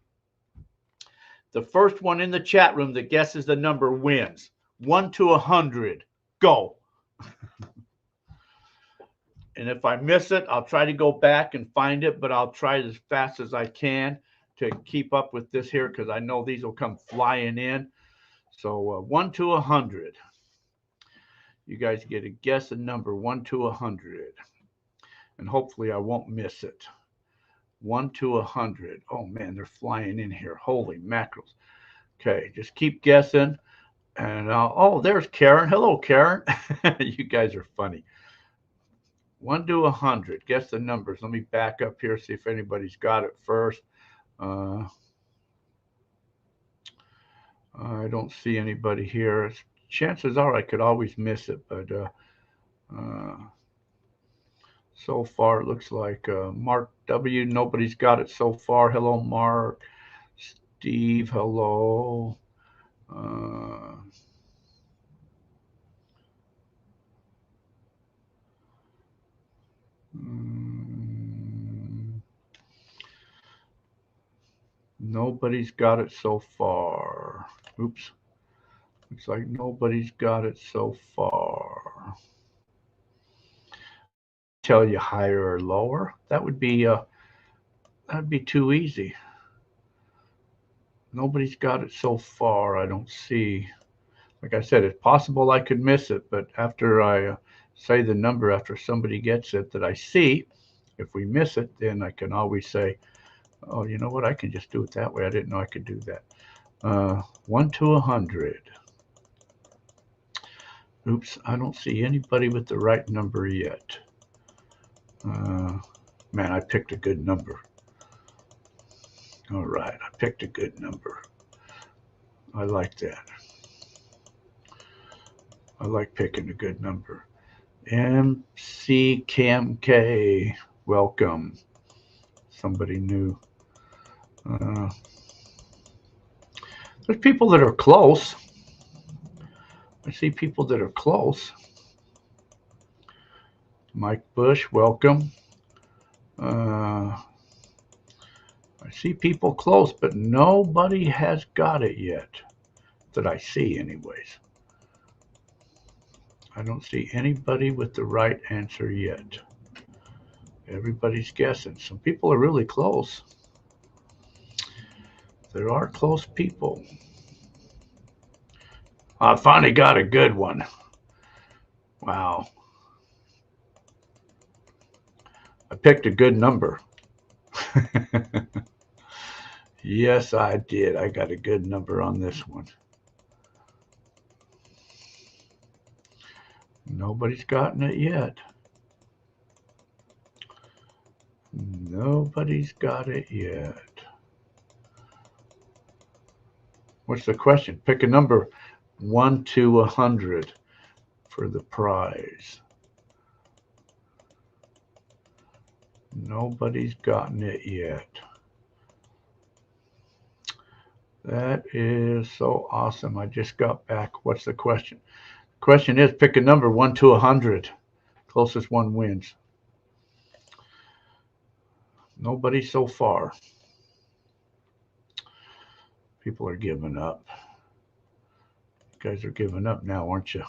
The first one in the chat room that guesses the number wins. 1 to 100. Go. And if I miss it, I'll try to go back and find it, but I'll try as fast as I can to keep up with this here because I know these will come flying in. So 1 to 100. You guys get a guess a number 1 to 100. And hopefully I won't miss it. 1 to 100. Oh, man, they're flying in here. Holy mackerels. Okay, just keep guessing. And oh, there's Karen. Hello, Karen. You guys are funny. 1 to 100. Guess the numbers. Let me back up here, see if anybody's got it first. I don't see anybody here. Chances are I could always miss it, but so far it looks like Mark W. Nobody's got it so far. Hello, Mark. Steve, hello. Nobody's got it so far. Oops. Looks like nobody's got it so far. Tell you higher or lower. That'd be too easy. Nobody's got it so far. I don't see. Like I said, it's possible I could miss it, but after I say the number, after somebody gets it that I see, if we miss it, then I can always say, oh, you know what? I can just do it that way. I didn't know I could do that. 1 to 100. Oops, I don't see anybody with the right number yet. Man, I picked a good number. All right, I picked a good number. I like that. I like picking a good number. MC Cam K, welcome. Somebody new. Uh, there's people that are close. I see people that are close. Mike Bush, welcome. I see people close, but nobody has got it yet that I see anyways. I don't see anybody with the right answer yet. Everybody's guessing. Some people are really close. There are close people. I finally got a good one. Wow. I picked a good number. Yes, I did. I got a good number on this one. Nobody's gotten it yet. Nobody's got it yet. What's the question? Pick a number 1 to 100 for the prize. Nobody's gotten it yet. That is so awesome. I just got back. What's the question? The question is pick a number 1 to 100. Closest one wins. Nobody so far. People are giving up. You guys are giving up now, aren't you?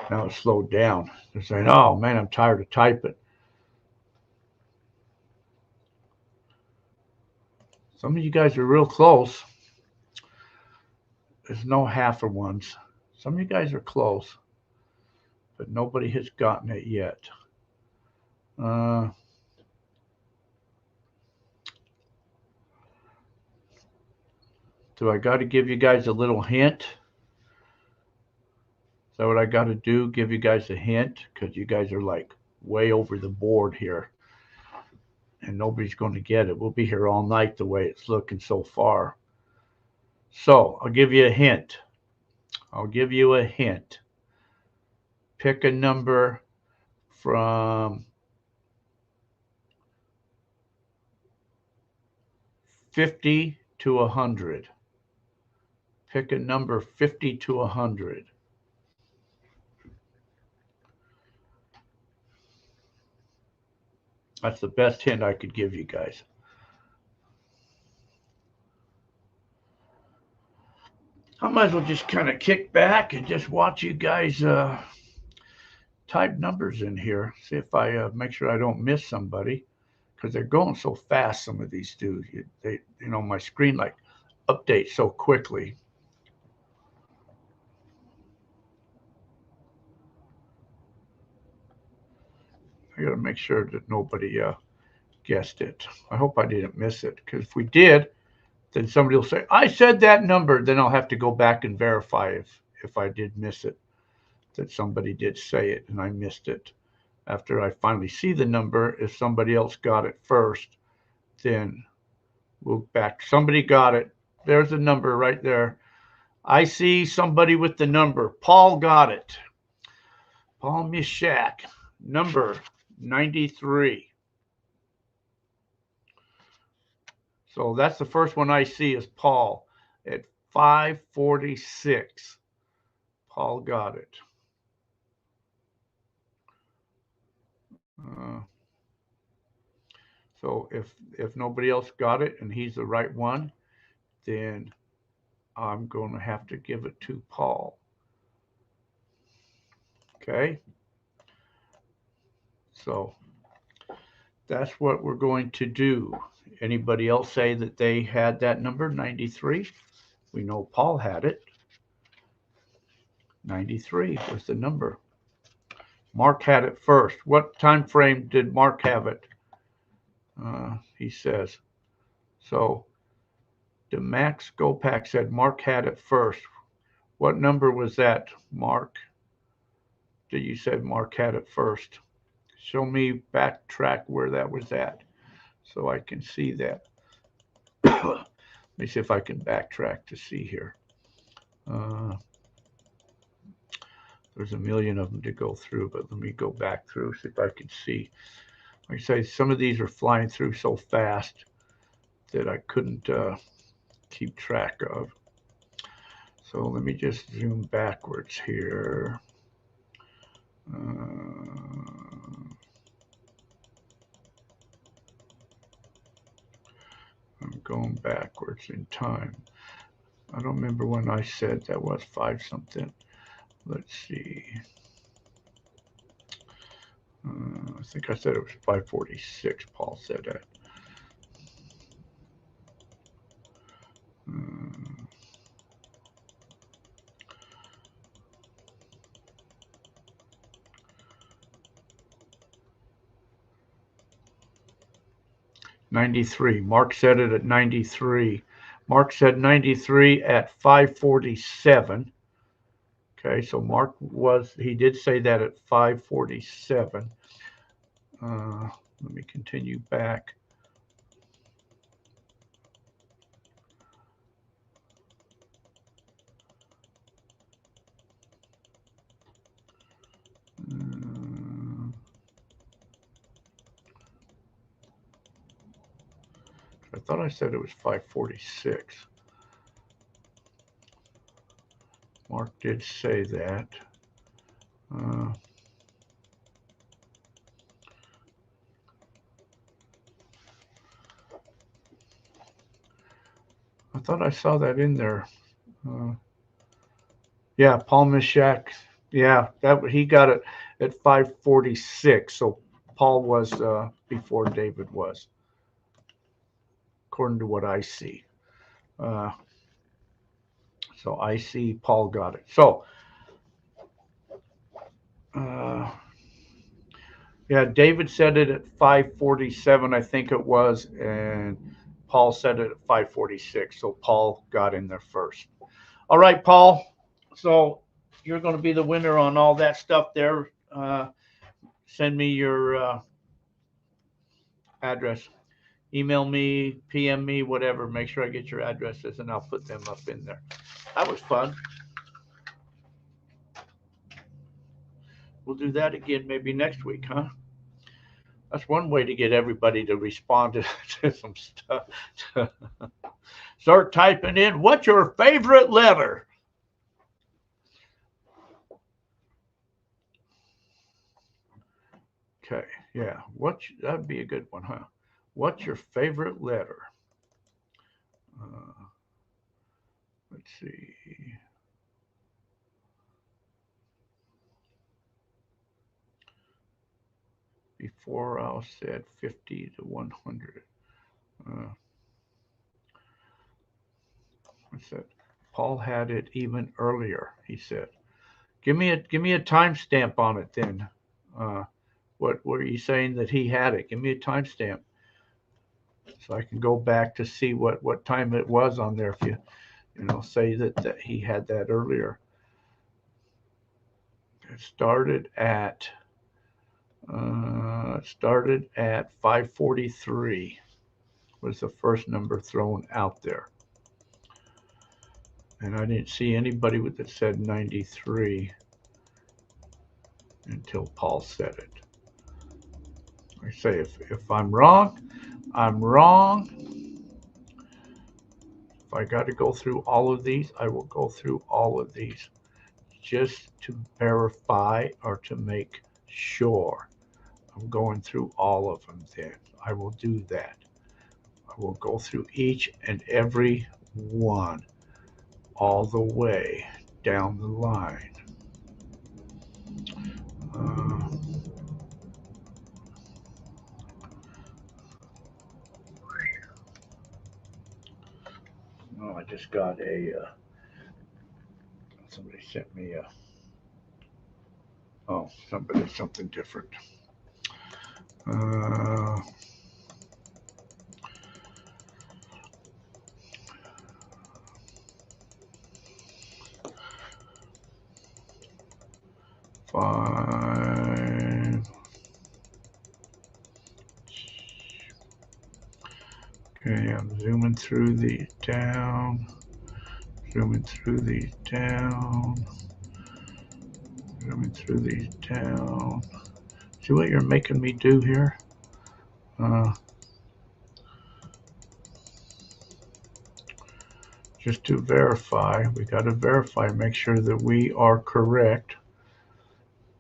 Now it's slowed down. They're saying, oh man, I'm tired of typing. Some of you guys are real close. There's no half of ones. Some of you guys are close, but nobody has gotten it yet. Do I got to give you guys a little hint? Is that what I got to do? Give you guys a hint? Because you guys are like way over the board here. And nobody's going to get it. We'll be here all night the way it's looking so far. So I'll give you a hint. I'll give you a hint. Pick a number from 50 to 100. Pick a number 50 to 100. That's the best hint I could give you guys. I might as well just kind of kick back and just watch you guys type numbers in here. See if I make sure I don't miss somebody, because they're going so fast. Some of these do. My screen like updates so quickly. I got to make sure that nobody guessed it. I hope I didn't miss it, because if we did, then somebody will say, I said that number. Then I'll have to go back and verify if I did miss it, that somebody did say it and I missed it. After I finally see the number, if somebody else got it first, then we'll back. Somebody got it. There's a number right there. I see somebody with the number. Paul got it. Paul Mishak, number 93. So that's the first one I see is Paul at 546. Paul got it. So if nobody else got it and he's the right one, then I'm going to have to give it to Paul. Okay? So that's what we're going to do Anybody else say that they had that number, 93? We know Paul had it. 93 was the number. Mark had it first. What time frame did Mark have it? He says. So the Max Gopak said Mark had it first. What number was that, Mark? That you said Mark had it first. Show me, backtrack where that was at so I can see that. Let me see if I can backtrack to see here. There's a million of them to go through, but let me go back through, see if I can see. Like I say, some of these are flying through so fast that I couldn't keep track of. So let me just zoom backwards here. I'm going backwards in time. I don't remember when I said that was 5 something. Let's see. I think I said it was 546. Paul said that. 93. Mark said it at 93. Mark said 93 at 547. Okay, so Mark he did say that at 547. Let me continue back. I thought I said it was 546. Mark did say that. I thought I saw that in there. Yeah, Paul Mishak. Yeah, he got it at 546. So Paul was before David was, according to what I see. So I see Paul got it. So, yeah, David said it at 547, I think it was, and Paul said it at 546. So Paul got in there first. All right, Paul. So you're going to be the winner on all that stuff there. Send me your address. Email me, PM me, whatever. Make sure I get your addresses, and I'll put them up in there. That was fun. We'll do that again maybe next week, huh? That's one way to get everybody to respond to some stuff. Start typing in, what's your favorite letter? Okay, yeah. That'd be a good one, huh? What's your favorite letter? Let's see. Before I said 50 to 100. I said Paul had it even earlier. He said, "Give me a timestamp on it then." What were you saying that he had it? Give me a timestamp so I can go back to see what time it was on there. If you say that he had that earlier. It started at 543 was the first number thrown out there. And I didn't see anybody that said 93 until Paul said it. I say if I'm wrong, I'm wrong. If I got to go through all of these, I will go through all of these just to verify or to make sure. I'm going through all of them then. I will do that. I will go through each and every one all the way down the line. Oh, I just got somebody sent me something different. Uh, Five. Okay, I'm zooming through these down. Zooming through these down. Zooming through these down. See what you're making me do here? Just to verify, we got to verify, make sure that we are correct.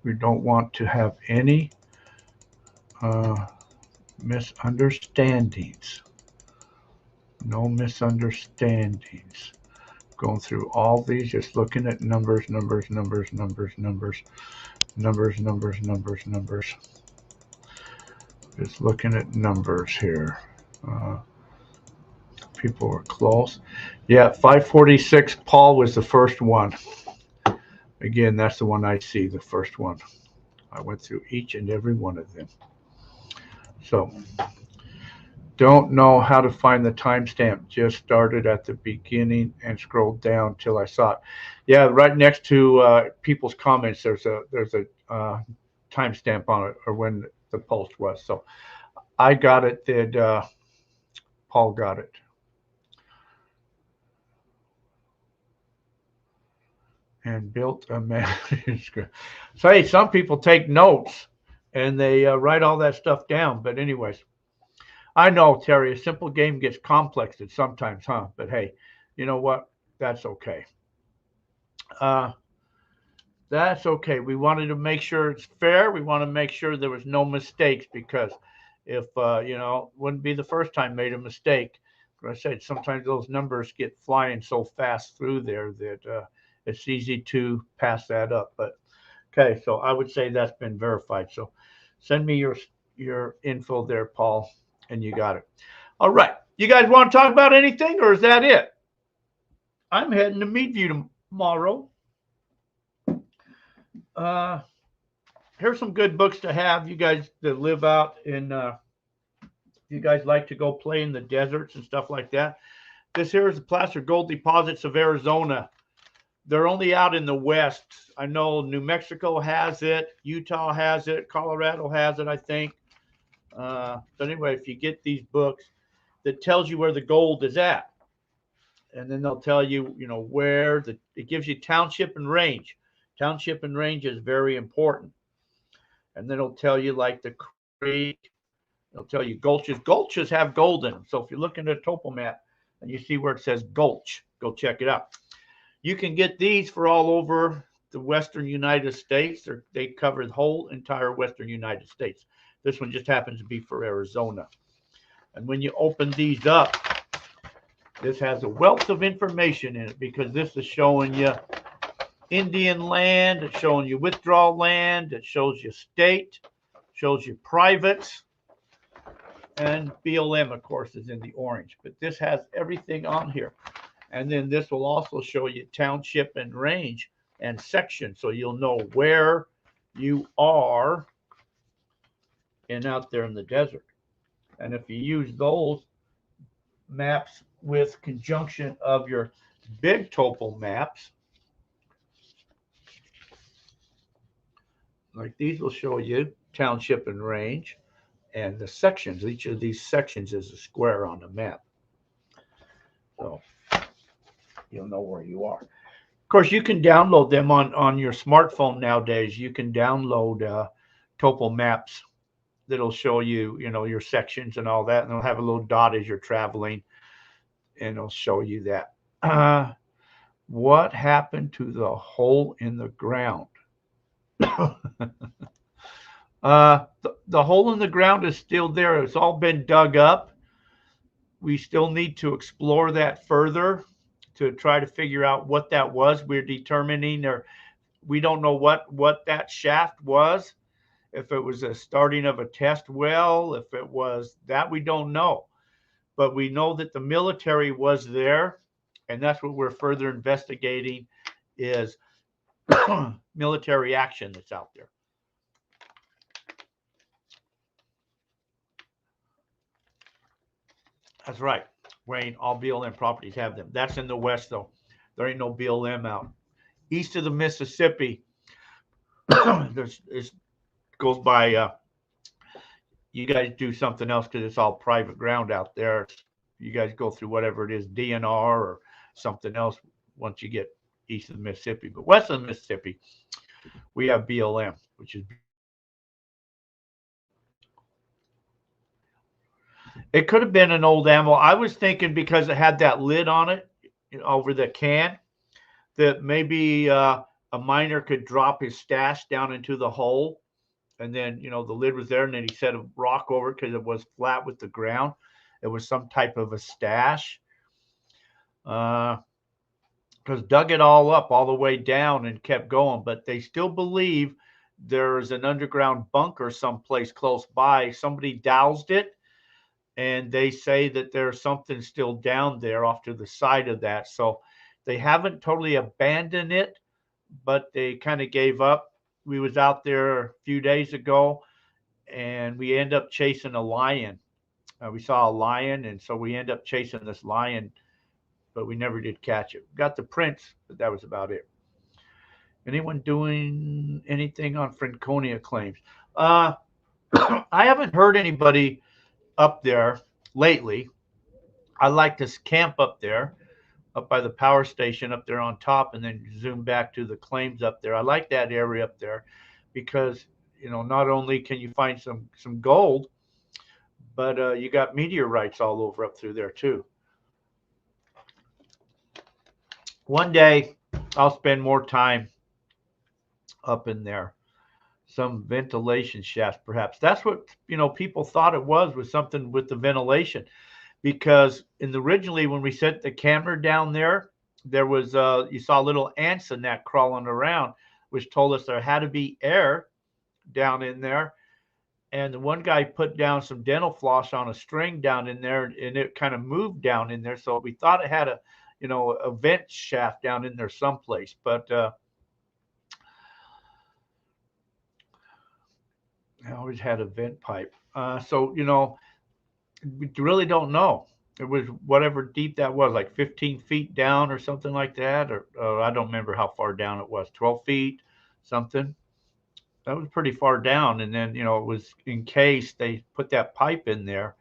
We don't want to have any misunderstandings. No misunderstandings. Going through all these, just looking at numbers. Just looking at numbers here. People were close. Yeah, 546, Paul was the first one. Again, that's the one I see, the first one. I went through each and every one of them. So, don't know how to find the timestamp. Just started at the beginning and scrolled down till I saw it. Yeah, right next to people's comments, there's a timestamp on it, or when the post was. So, I got it. Did Paul got it? And built a manuscript. So, hey, some people take notes and they write all that stuff down. But anyways, I know, Terry, a simple game gets complexed sometimes, huh? But hey, you know what? That's okay. That's okay. We wanted to make sure it's fair. We want to make sure there was no mistakes, because if wouldn't be the first time made a mistake. But I said sometimes those numbers get flying so fast through there that it's easy to pass that up. But okay, so I would say that's been verified. So send me your info there, Paul, and you got it. All right. You guys want to talk about anything, or is that it? I'm heading to Meadview tomorrow. Here's some good books to have. You guys that live out in, you guys like to go play in the deserts and stuff like that. This here is the placer gold deposits of Arizona. They're only out in the west. I know New Mexico has it, Utah has it, Colorado has it, I think. But anyway, if you get these books, that tells you where the gold is at, and then they'll tell you, where it gives you township and range. Township and range is very important. And then it'll tell you like the creek. It'll tell you gulches. Gulches have gold in them. So if you're looking at a topo map and you see where it says gulch, go check it out. You can get these for all over the western United States. They cover the whole entire western United States. This one just happens to be for Arizona. And when you open these up, this has a wealth of information in it, because this is showing you Indian land, it's showing you withdrawal land, it shows you state, shows you privates, and BLM, of course, is in the orange. But this has everything on here. And then this will also show you township and range and section, so you'll know where you are and out there in the desert. And if you use those maps with conjunction of your big topo maps, like these will show you township and range and the sections. Each of these sections is a square on the map. So you'll know where you are. Of course, you can download them on your smartphone nowadays. You can download topo maps that'll show you, your sections and all that. And they'll have a little dot as you're traveling, and it'll show you that. What happened to the hole in the ground? The hole in the ground is still there. It's all been dug up. We still need to explore that further to try to figure out what that was. We're determining, or we don't know what that shaft was. If it was a starting of a test well, if it was that, we don't know. But we know that the military was there And that's what we're further investigating is military action that's out there. That's right, Wayne. All BLM properties have them. That's in the West, though. There ain't no BLM out. East of the Mississippi, it goes by, you guys do something else because it's all private ground out there. You guys go through whatever it is, DNR or something else once you get east of the Mississippi. But west of the Mississippi, we have BLM, which is, it could have been an old ammo. I was thinking because it had that lid on it over the can, that maybe a miner could drop his stash down into the hole, and then, the lid was there, and then he set a rock over it because it was flat with the ground. It was some type of a stash. Because dug it all up all the way down and kept going, but they still believe there's an underground bunker someplace close by. Somebody doused it, and they say that there's something still down there off to the side of that. So they haven't totally abandoned it, but they kind of gave up. We was out there a few days ago, and we end up chasing a lion. We saw a lion, and so we end up chasing this lion, but we never did catch it. Got the prints, but that was about it. Anyone doing anything on Franconia claims? I haven't heard anybody up there lately. I like to camp up there, up by the power station up there on top, and then zoom back to the claims up there. I like that area up there because, not only can you find some gold, but you got meteorites all over up through there too. One day I'll spend more time up in there. Some ventilation shafts, perhaps. That's what, people thought it was something with the ventilation. Because originally when we set the camera down there, there was, you saw little ants in that crawling around, which told us there had to be air down in there. And the one guy put down some dental floss on a string down in there, and it kind of moved down in there. So we thought it had a vent shaft down in there someplace. But I always had a vent pipe. So, we really don't know. It was whatever deep that was, like 15 feet down or something like that. Or I don't remember how far down it was, 12 feet, something. That was pretty far down. And then, it was in case they put that pipe in there.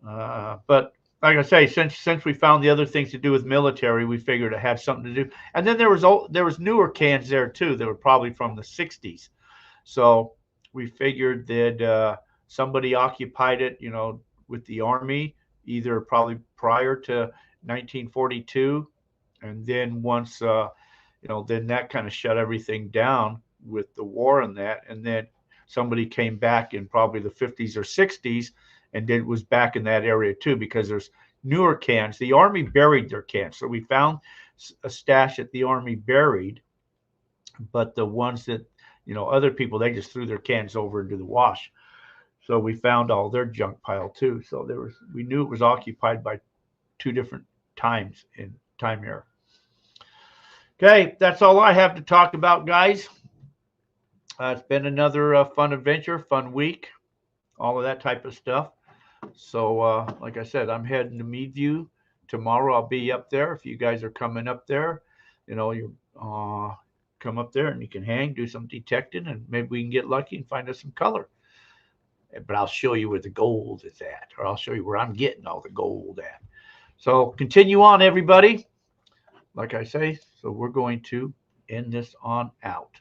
But like I say, since we found the other things to do with military, we figured it had something to do. And then there was newer cans there too. They were probably from the 60s. So we figured that somebody occupied it, with the Army, either probably prior to 1942. And then once, then that kind of shut everything down with the war and that. And then somebody came back in probably the 50s or 60s and was back in that area too, because there's newer cans. The Army buried their cans. So we found a stash that the Army buried, but the ones that, other people, they just threw their cans over into the wash. So we found all their junk pile too. So we knew it was occupied by two different times in time era. Okay, that's all I have to talk about, guys. It's been another fun adventure, fun week, all of that type of stuff. So like I said, I'm heading to Meadview tomorrow. I'll be up there. If you guys are coming up there, you come up there and you can hang, do some detecting, and maybe we can get lucky and find us some color. But I'll show you where the gold is at, or I'll show you where I'm getting all the gold at. So continue on, everybody. Like I say, so we're going to end this on out.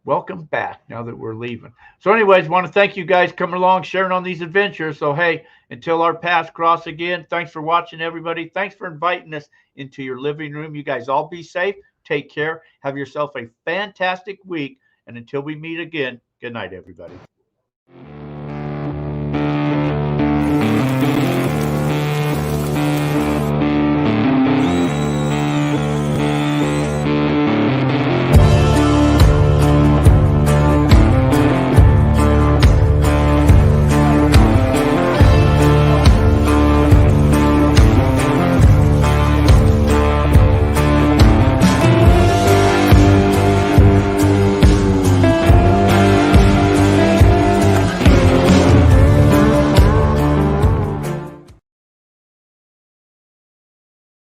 Welcome back now that we're leaving. So anyways, want to thank you guys coming along, sharing on these adventures. So, hey, until our paths cross again, thanks for watching, everybody. Thanks for inviting us into your living room. You guys all be safe. Take care. Have yourself a fantastic week. And until we meet again, good night, everybody.